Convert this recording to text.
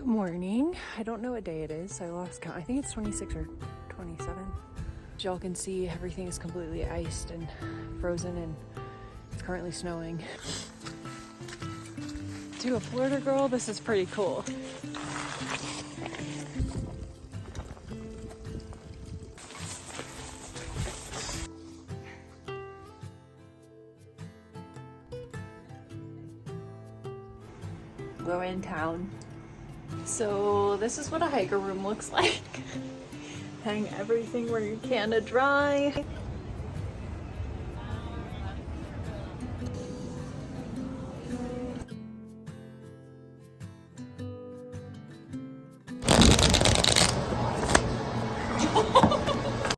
Good morning. I don't know what day it is. I lost count. I think it's 26 or 27. As y'all can see, everything is completely iced and frozen, and it's currently snowing. To a Florida girl, this is pretty cool. We're in town. So this is what a hiker room looks like. Hang everything where you can to dry.